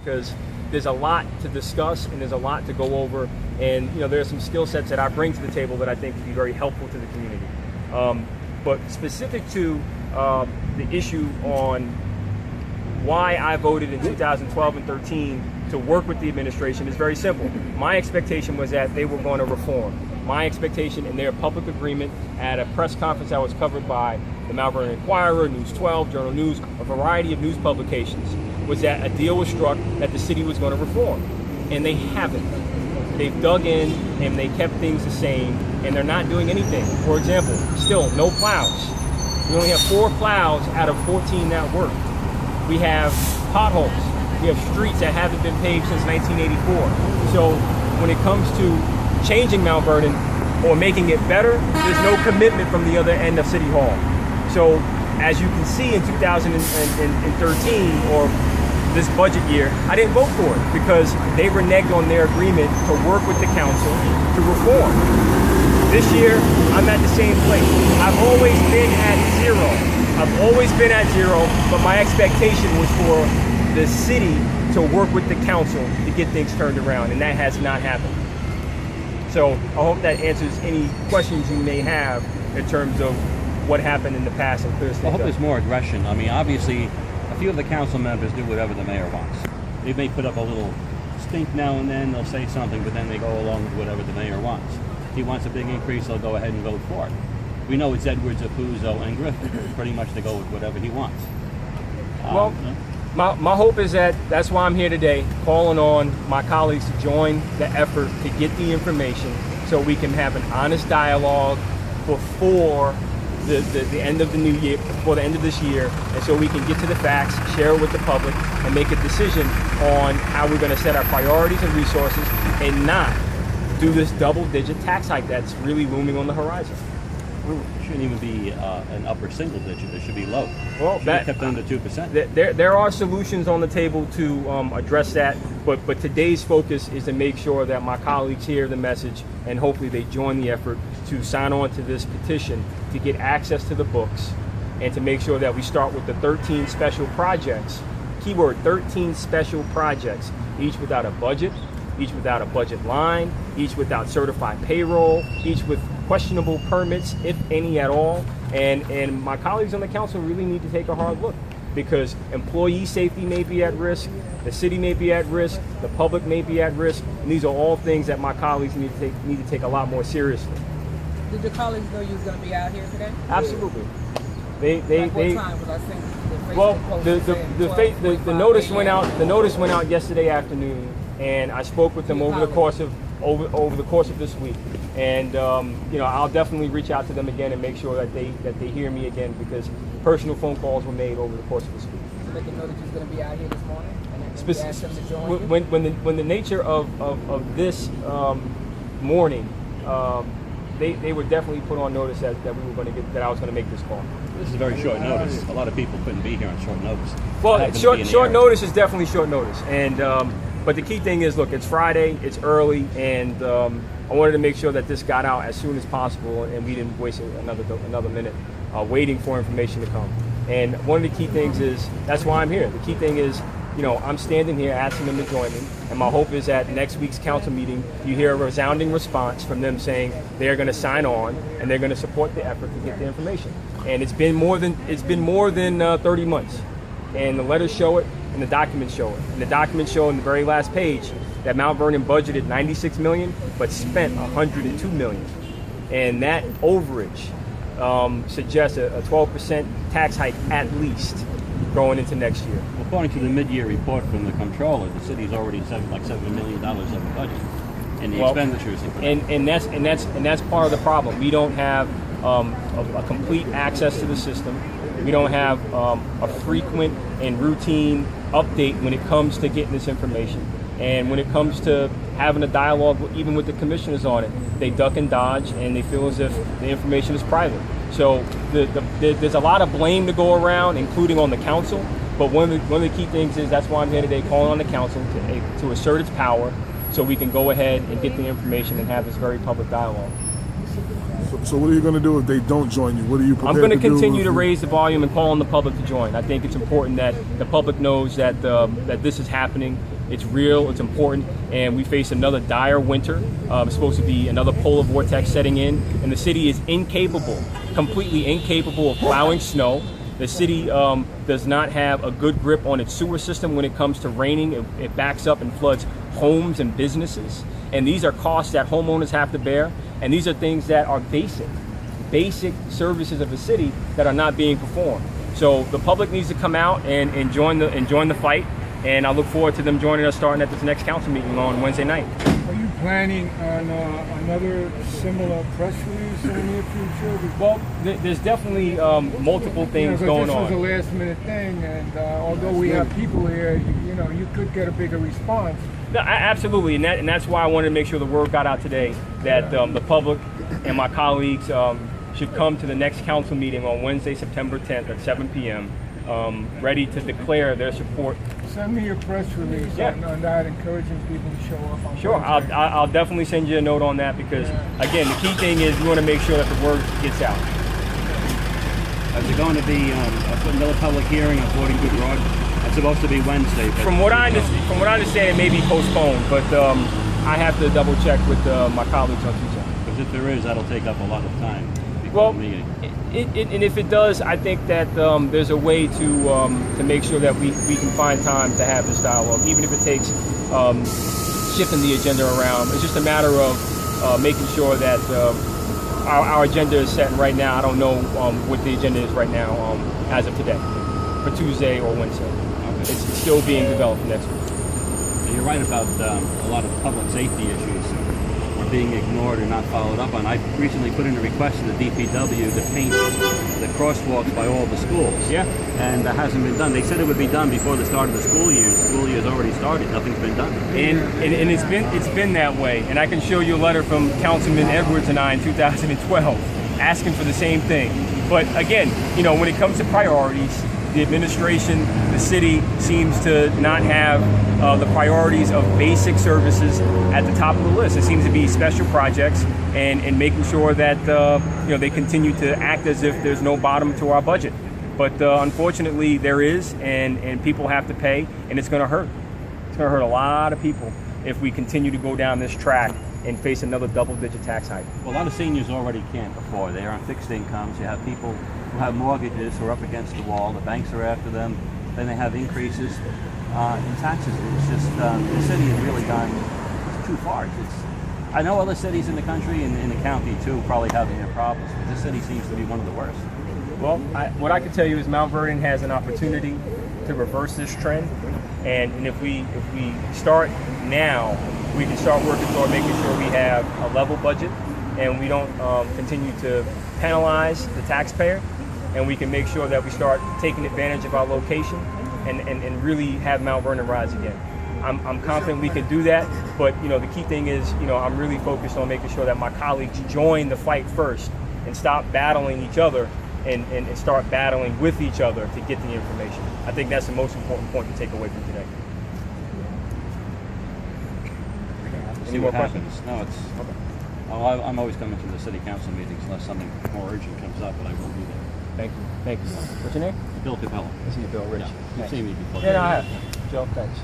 because there's a lot to discuss and there's a lot to go over, and there are some skill sets that I bring to the table that I think would be very helpful to the community. But specific to the issue on why I voted in 2012 and 13 to work with the administration is very simple. My expectation was that they were going to reform. My expectation in their public agreement at a press conference that was covered by the Mount Vernon Inquirer, News 12, Journal News, a variety of news publications, was that a deal was struck that the city was going to reform. And they haven't. They've dug in and they kept things the same, and they're not doing anything. For example, still no plows. We only have 4 plows out of 14 that work. We have potholes. We have streets that haven't been paved since 1984. So when it comes to changing Mount Vernon or making it better, there's no commitment from the other end of City Hall. So as you can see in 2013 or this budget year, I didn't vote for it because they reneged on their agreement to work with the council to reform. This year, I'm at the same place. I've always been at 0. I've always been at 0, but my expectation was for the city to work with the council to get things turned around, and that has not happened. So I hope that answers any questions you may have in terms of what happened in the past and clears things up. I hope there's more aggression. I mean, obviously, a few of the council members do whatever the mayor wants. They may put up a little stink now and then, they'll say something, but then they go along with whatever the mayor wants. If he wants a big increase, they'll go ahead and vote for it. We know it's Edwards, Apuzzo, and Griffin. Pretty much to go with whatever he wants. Well, my hope is that's why I'm here today, calling on my colleagues to join the effort to get the information so we can have an honest dialogue before the end of the new year, before the end of this year, and so we can get to the facts, share it with the public, and make a decision on how we're going to set our priorities and resources and not do this double-digit tax hike that's really looming on the horizon. It shouldn't even be an upper single digit. It should be low. Well, that kept under 2%. There are solutions on the table to address that, but today's focus is to make sure that my colleagues hear the message and hopefully they join the effort to sign on to this petition to get access to the books and to make sure that we start with the 13 special projects. Keyword 13 special projects, each without a budget, each without a budget line, each without certified payroll, each with questionable permits, if any at all. And my colleagues on the council really need to take a hard look because employee safety may be at risk, the city may be at risk, the public may be at risk, and these are all things that my colleagues need to take a lot more seriously. Did your colleagues know you was going to be out here today? Absolutely. What time was I thinking? Well, the notice went out. The notice went out yesterday afternoon, and I spoke with them over the course of this week. And I'll definitely reach out to them again and make sure that they hear me again because personal phone calls were made over the course of this week. So they can know that you're going to be out here this morning, and you asked them to join you? When the nature of this morning. They were definitely put on notice that we were going to that I was going to make this call. This is very short notice. A lot of people couldn't be here on short notice. Well, short notice is definitely short notice, and but the key thing is, look, it's Friday, it's early, and I wanted to make sure that this got out as soon as possible, and we didn't waste another minute waiting for information to come. And one of the key things is that's why I'm here. The key thing is, I'm standing here asking them to join me, and my hope is that next week's council meeting, you hear a resounding response from them saying they're going to sign on and they're going to support the effort to get the information. And it's been more than 30 months, and the letters show it, and the documents show it. And the documents show in the very last page that Mount Vernon budgeted $96 million, but spent $102 million, and that overage suggests a 12% tax hike at least going into next year. According to the mid-year report from the comptroller, the city's already $7 million of the budget in the expenditures. And that's part of the problem. We don't have a complete access to the system. We don't have a frequent and routine update when it comes to getting this information. And when it comes to having a dialogue even with the commissioners on it, they duck and dodge and they feel as if the information is private. So there's a lot of blame to go around, including on the council. But one of the key things is that's why I'm here today, calling on the council to assert its power so we can go ahead and get the information and have this very public dialogue. So what are you going to do if they don't join you? What are you prepared to do? I'm going to continue to raise the volume and call on the public to join. I think it's important that the public knows that that this is happening It's real, it's important, and we face another dire winter. It's supposed to be another polar vortex setting in, and the city is completely incapable of plowing snow. The city does not have a good grip on its sewer system when it comes to raining. It backs up and floods homes and businesses. And these are costs that homeowners have to bear. And these are things that are basic services of the city that are not being performed. So the public needs to come out and join the fight. And I look forward to them joining us starting at this next council meeting on Wednesday night. Are you planning on another similar press release in the near future? Well, there's definitely multiple things going on. This was a last minute thing, and although we have people here, you could get a bigger response. No, absolutely, and that's why I wanted to make sure the word got out today that the public and my colleagues should come to the next council meeting on Wednesday, September 10th at 7 p.m. Ready to declare their support. Send me a press release on that, encouraging people to show up on Sure, Wednesday. I'll definitely send you a note on that because, again, the key thing is we want to make sure that the word gets out. Is it going to be another public hearing on 40 Good Road? It's supposed to be Wednesday. From what I understand, it may be postponed, but I have to double check with my colleagues on Tuesday. Because if there is, that'll take up a lot of time before Well, the meeting. and if it does, I think that there's a way to make sure that we can find time to have this dialogue, even if it takes shifting the agenda around. It's just a matter of making sure that our agenda is set. And right now, I don't know what the agenda is right now as of today for Tuesday or Wednesday. Okay. It's still being developed next week. You're right about a lot of public safety issues are being ignored or not followed up on. I recently put in a request to the DPW to paint the crosswalks by all the schools. Yeah. And that hasn't been done. They said it would be done before the start of the school year. The school year's already started. Nothing's been done. And it's been that way. And I can show you a letter from Councilman Edwards and I in 2012 asking for the same thing. But again, when it comes to priorities, the administration, the city seems to not have the priorities of basic services at the top of the list. It seems to be special projects and making sure that they continue to act as if there's no bottom to our budget. But unfortunately, there is, and people have to pay, and it's going to hurt. It's going to hurt a lot of people if we continue to go down this track and face another double-digit tax hike. Well, a lot of seniors already can't afford. They're on fixed incomes. You have people who have mortgages who are up against the wall. The banks are after them. Then they have increases in taxes. It's just the city has really gone too far. I know other cities in the country and in the county too probably having their problems, but this city seems to be one of the worst. Well, what I can tell you is Mount Vernon has an opportunity to reverse this trend, and if we start now, we can start working toward making sure we have a level budget, and we don't continue to penalize the taxpayer, and we can make sure that we start taking advantage of our location and really have Mount Vernon rise again. I'm confident we can do that, but the key thing is I'm really focused on making sure that my colleagues join the fight first and stop battling each other and start battling with each other to get the information. I think that's the most important point to take away from today. See what happens. No, it's okay. I'm always coming to the city council meetings unless something more urgent comes up, but I will be there. Thank you. What's your name? Bill Capella. I see you, Bill Rich. Yeah, you've seen me before. Yeah, no, I have. Joe, thanks.